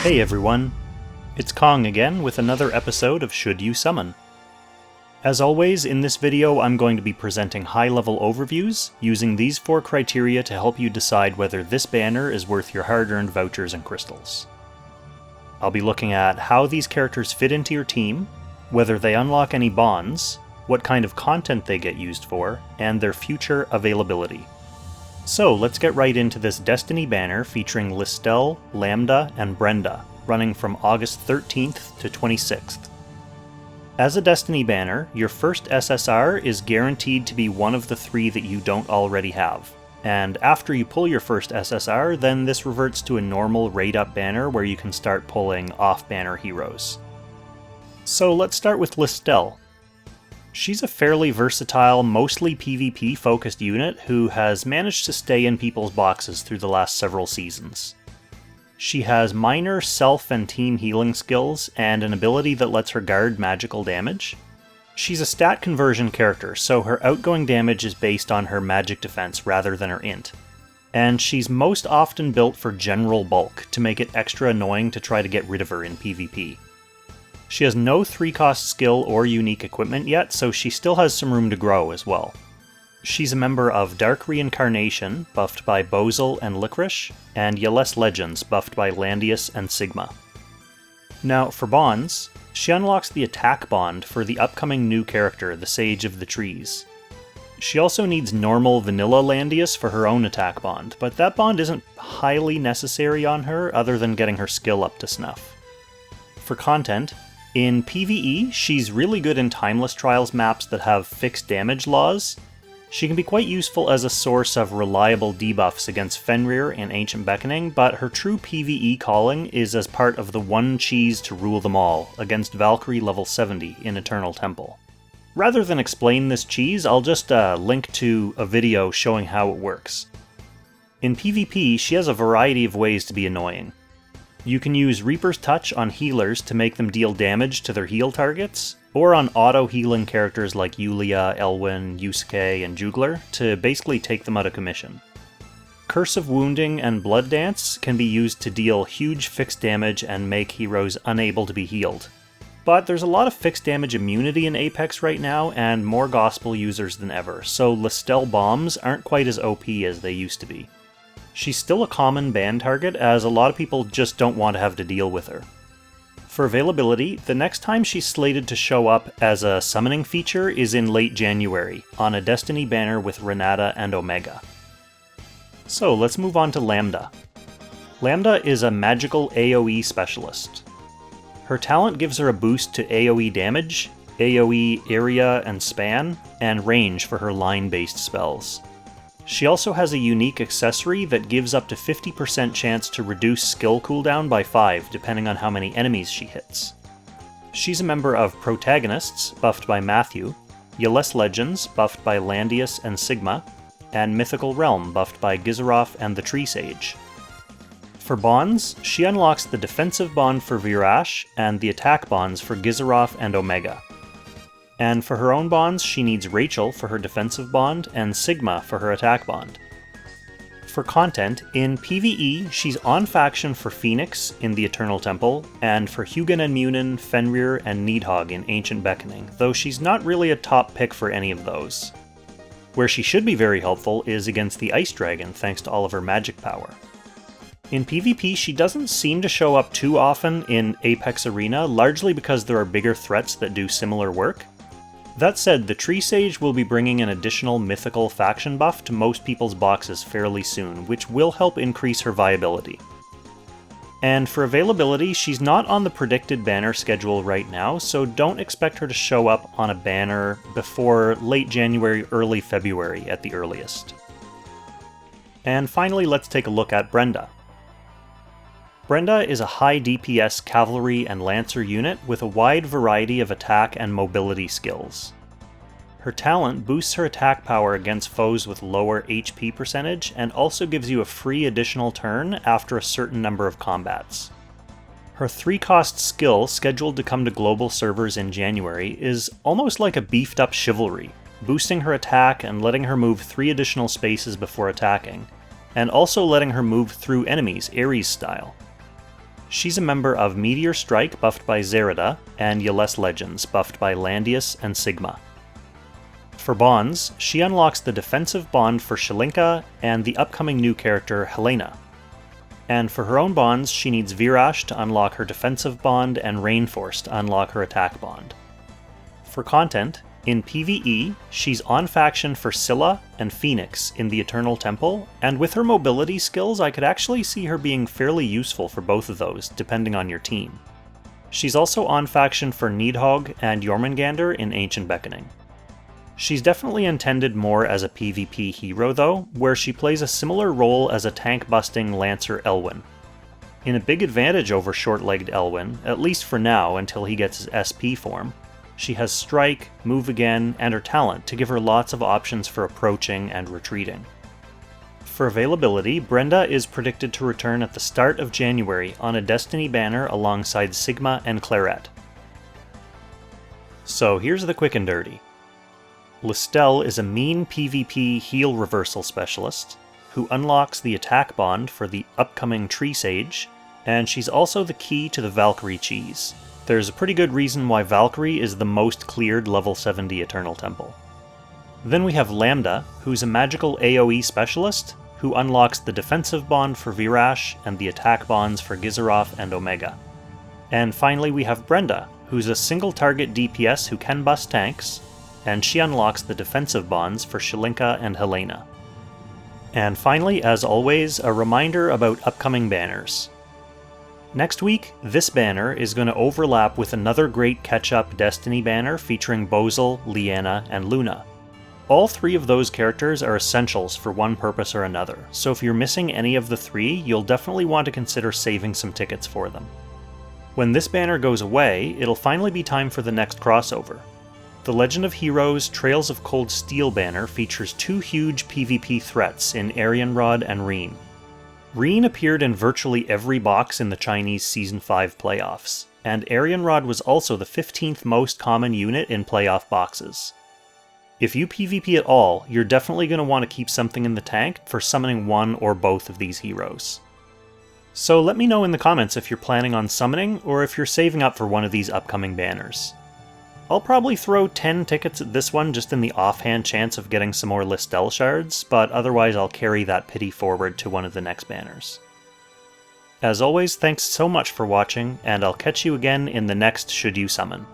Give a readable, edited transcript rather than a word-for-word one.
Hey everyone, it's Kong again with another episode of Should You Summon. As always, in this video I'm going to be presenting high-level overviews, using these 4 criteria to help you decide whether this banner is worth your hard-earned vouchers and crystals. I'll be looking at how these characters fit into your team, whether they unlock any bonds, what kind of content they get used for, and their future availability. So let's get right into this Destiny banner featuring Listell, Lambda, and Brenda, running from August 13th to 26th. As a Destiny banner, your first SSR is guaranteed to be one of the 3 that you don't already have. And after you pull your first SSR, then this reverts to a normal raid-up banner where you can start pulling off-banner heroes. So let's start with Listell. She's a fairly versatile, mostly PvP-focused unit who has managed to stay in people's boxes through the last several seasons. She has minor self and team healing skills, and an ability that lets her guard magical damage. She's a stat conversion character, so her outgoing damage is based on her magic defense rather than her int. And she's most often built for general bulk, to make it extra annoying to try to get rid of her in PvP. She has no 3-cost skill or unique equipment yet, so she still has some room to grow as well. She's a member of Dark Reincarnation, buffed by Bozel and Licorice, and YELESS Legends, buffed by Landius and Sigma. Now, for bonds, she unlocks the attack bond for the upcoming new character, the Sage of the Trees. She also needs normal vanilla Landius for her own attack bond, but that bond isn't highly necessary on her other than getting her skill up to snuff. For content, in PvE, she's really good in Timeless Trials maps that have fixed damage laws. She can be quite useful as a source of reliable debuffs against Fenrir and Ancient Beckoning, but her true PvE calling is as part of the one cheese to rule them all, against Valkyrie level 70 in Eternal Temple. Rather than explain this cheese, I'll just link to a video showing how it works. In PvP, she has a variety of ways to be annoying. You can use Reaper's Touch on healers to make them deal damage to their heal targets, or on auto-healing characters like Yulia, Elwyn, Yusuke, and Jugler to basically take them out of commission. Curse of Wounding and Blood Dance can be used to deal huge fixed damage and make heroes unable to be healed. But there's a lot of fixed damage immunity in Apex right now, and more Gospel users than ever, so Listell bombs aren't quite as OP as they used to be. She's still a common ban target, as a lot of people just don't want to have to deal with her. For availability, the next time she's slated to show up as a summoning feature is in late January, on a Destiny banner with Renata and Omega. So let's move on to Lambda. Lambda is a magical AoE specialist. Her talent gives her a boost to AoE damage, AoE area and span, and range for her line-based spells. She also has a unique accessory that gives up to 50% chance to reduce skill cooldown by 5 depending on how many enemies she hits. She's a member of Protagonists, buffed by Matthew, YELESS Legends, buffed by Landius and Sigma, and Mythical Realm, buffed by Gizaroth and the Tree Sage. For bonds, she unlocks the defensive bond for Virash and the attack bonds for Gizaroth and Omega. And for her own bonds, she needs Rachel for her defensive bond and Sigma for her attack bond. For content, in PvE, she's on faction for Phoenix in the Eternal Temple, and for Hugin and Munin, Fenrir, and Nidhogg in Ancient Beckoning, though she's not really a top pick for any of those. Where she should be very helpful is against the Ice Dragon, thanks to all of her magic power. In PvP, she doesn't seem to show up too often in Apex Arena, largely because there are bigger threats that do similar work. That said, the Tree Sage will be bringing an additional mythical faction buff to most people's boxes fairly soon, which will help increase her viability. And for availability, she's not on the predicted banner schedule right now, so don't expect her to show up on a banner before late January, early February at the earliest. And finally, let's take a look at Brenda. Brenda is a high DPS cavalry and lancer unit with a wide variety of attack and mobility skills. Her talent boosts her attack power against foes with lower HP percentage and also gives you a free additional turn after a certain number of combats. Her 3-cost skill, scheduled to come to global servers in January, is almost like a beefed up chivalry, boosting her attack and letting her move 3 additional spaces before attacking, and also letting her move through enemies Ares style. She's a member of Meteor Strike, buffed by Zerida, and YELESS Legends, buffed by Landius and Sigma. For bonds, she unlocks the defensive bond for Shilinka and the upcoming new character Helena. And for her own bonds, she needs Virash to unlock her defensive bond and Rainforce to unlock her attack bond. For content, in PvE, she's on faction for Scylla and Phoenix in the Eternal Temple, and with her mobility skills I could actually see her being fairly useful for both of those, depending on your team. She's also on faction for Nidhogg and Jormungandr in Ancient Beckoning. She's definitely intended more as a PvP hero though, where she plays a similar role as a tank-busting Lancer Elwyn. In a big advantage over short-legged Elwyn, at least for now until he gets his SP form, she has Strike, Move Again, and her talent to give her lots of options for approaching and retreating. For availability, Brenda is predicted to return at the start of January on a Destiny banner alongside Sigma and Claret. So here's the quick and dirty. Listell is a mean PvP heal reversal specialist, who unlocks the attack bond for the upcoming Tree Sage, and she's also the key to the Valkyrie cheese. There's a pretty good reason why Valkyrie is the most cleared level 70 Eternal Temple. Then we have Lambda, who's a magical AoE specialist, who unlocks the defensive bond for Virash and the attack bonds for Gizoroth and Omega. And finally we have Brenda, who's a single target DPS who can bust tanks, and she unlocks the defensive bonds for Shilinka and Helena. And finally, as always, a reminder about upcoming banners. Next week, this banner is going to overlap with another great catch-up Destiny banner featuring Bozel, Leanna, and Luna. All three of those characters are essentials for one purpose or another, so if you're missing any of the three, you'll definitely want to consider saving some tickets for them. When this banner goes away, it'll finally be time for the next crossover. The Legend of Heroes Trails of Cold Steel banner features two huge PvP threats in Arianrod and Reen. Reen appeared in virtually every box in the Chinese Season 5 playoffs, and Arianrod was also the 15th most common unit in playoff boxes. If you PvP at all, you're definitely going to want to keep something in the tank for summoning one or both of these heroes. So let me know in the comments if you're planning on summoning, or if you're saving up for one of these upcoming banners. I'll probably throw 10 tickets at this one just in the offhand chance of getting some more Listell shards, but otherwise I'll carry that pity forward to one of the next banners. As always, thanks so much for watching, and I'll catch you again in the next Should You Summon.